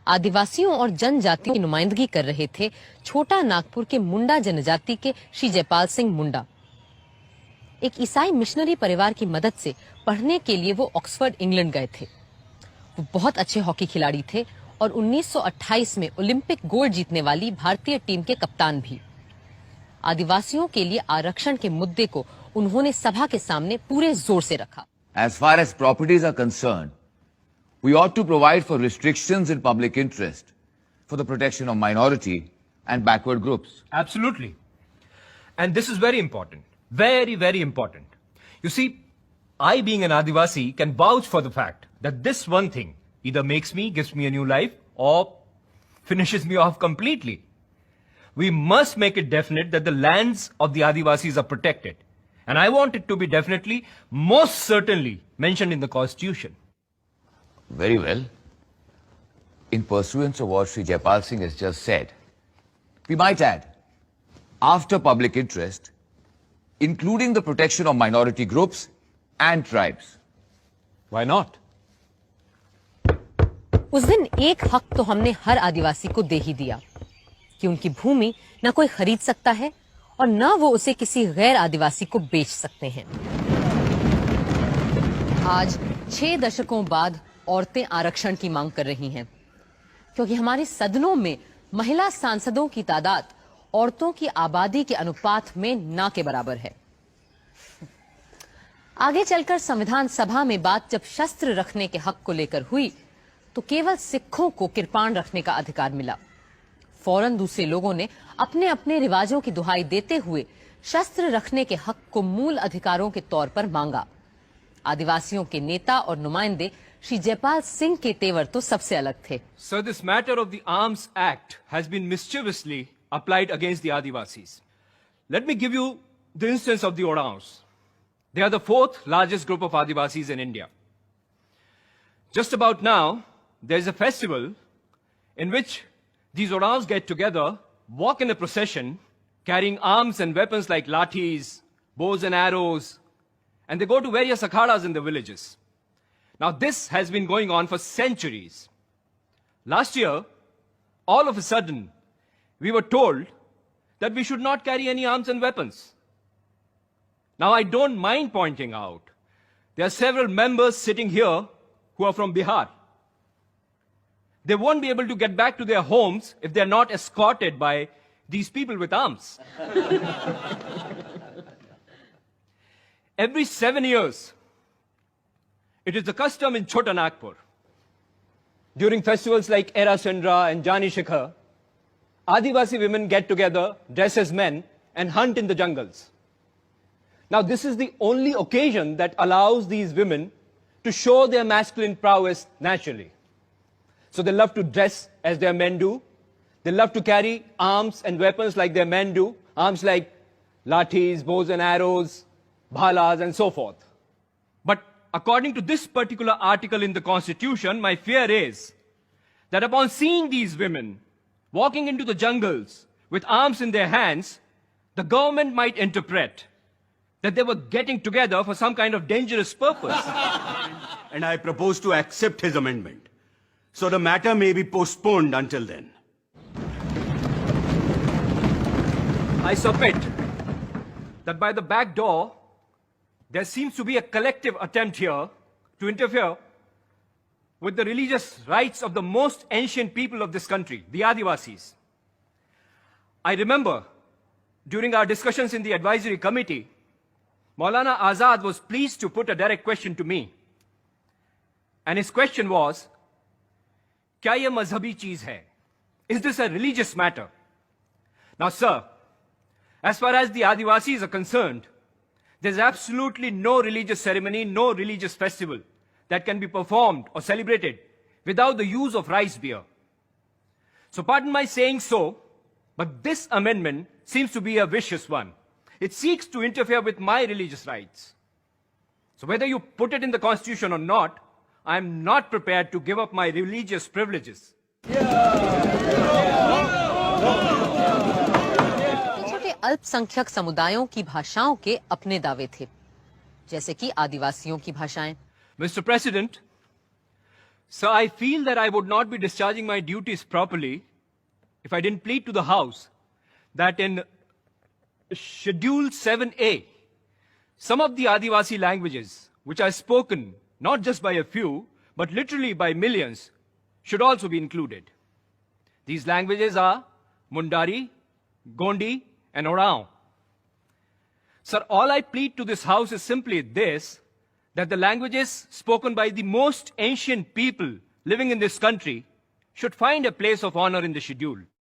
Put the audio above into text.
आदिवासियों और जनजातियों की नुमाइंदगी कर रहे थे छोटा नागपुर के मुंडा जनजाति के श्री जयपाल सिंह मुंडा। एक ईसाई मिशनरी परिवार की मदद से पढ़ने के लिए वो ऑक्सफोर्ड इंग्लैंड गए थे। वो बहुत अच्छे हॉकी खिलाड़ी थे और 1928 में ओलंपिक गोल्ड जीतने वाली भारतीय टीम के कप्तान भी। आदिवासियों के लिए आरक्षण के मुद्दे को उन्होंने सभा के सामने पूरे जोर से रखा। As far as properties are concerned, we ought to provide for restrictions in public interest for the protection of minority and backward groups. Absolutely. And this is very important. Very, very important. You see, I being an Adivasi can vouch for the fact that this one thing either makes me, gives me a new life or finishes me off completely. We must make it definite that the lands of the Adivasis are protected. And I want it to be definitely, most certainly mentioned in the Constitution. Very well. In pursuance of what Sri Jayapal Singh has just said, we might add, after public interest, including the protection of minority groups and tribes. Why not? उस दिन एक हक तो हमने हर आदिवासी को दे ही दिया कि उनकी भूमि न कोई खरीद सकता है और न वो उसे किसी गैर आदिवासी को बेच सकते हैं। आज 6 दशकों बाद औरतें आरक्षण की मांग कर रही हैं, क्योंकि हमारे सदनों में महिला सांसदों की तादाद औरतों की आबादी के अनुपात में ना के बराबर है। आगे चलकर संविधान सभा में बात जब शस्त्र रखने के हक को लेकर हुई तो केवल सिखों को किरपाण रखने का अधिकार मिला। फौरन दूसरे लोगों ने अपने अपने रिवाजों की दुहाई देते हुए शस्त्र रखने के हक को मूल अधिकारों के तौर पर मांगा। आदिवासियों के नेता और नुमाइंदे श्री जयपाल सिंह के तेवर तो सबसे अलग थे। Sir, this matter of the Arms Act has been mischievously applied against the Adivasis. Let me give you the instance of the Oraons. They are the 4th largest group of Adivasis in India. Just about now, there is a festival in which these Oraons get together, walk in a procession, carrying arms and weapons like lathis, bows and arrows, and they go to various akhadas in the villages. Now, this has been going on for centuries. Last year, all of a sudden, we were told that we should not carry any arms and weapons. Now, I don't mind pointing out, there are several members sitting here who are from Bihar. They won't be able to get back to their homes if they're not escorted by these people with arms. Every 7 years, it is the custom in Chota Nagpur, during festivals like Era Sandra and Jani Shikhar, Adivasi women get together, dress as men, and hunt in the jungles. Now, this is the only occasion that allows these women to show their masculine prowess naturally. So they love to dress as their men do. They love to carry arms and weapons like their men do. Arms like lathis, bows and arrows, bhalas, and so forth. But according to this particular article in the Constitution, my fear is that upon seeing these women walking into the jungles with arms in their hands, the government might interpret that they were getting together for some kind of dangerous purpose. And I propose to accept his amendment, so the matter may be postponed until then. I submit that by the back door, there seems to be a collective attempt here to interfere with the religious rights of the most ancient people of this country, the Adivasis. I remember during our discussions in the advisory committee, Maulana Azad was pleased to put a direct question to me. And his question was, "Kya ye mazhabi cheez hai? Is this a religious matter?" Now, sir, as far as the Adivasis are concerned, there's absolutely no religious ceremony, no religious festival that can be performed or celebrated without the use of rice beer. So pardon my saying so, but this amendment seems to be a vicious one. It seeks to interfere with my religious rights. So whether you put it in the Constitution or not, I am not prepared to give up my religious privileges. छोटे अल्पसंख्यक समुदायों की भाषाओं के अपने दावे थे, जैसे कि आदिवासियों की भाषाएं। Mr. President, So I feel that I would not be discharging my duties properly if I didn't plead to the House that in Schedule 7A, some of the Adivasi languages, which are spoken not just by a few, but literally by millions, should also be included. These languages are Mundari, Gondi, and Oraon. Sir, all I plead to this House is simply this, that the languages spoken by the most ancient people living in this country should find a place of honor in the schedule.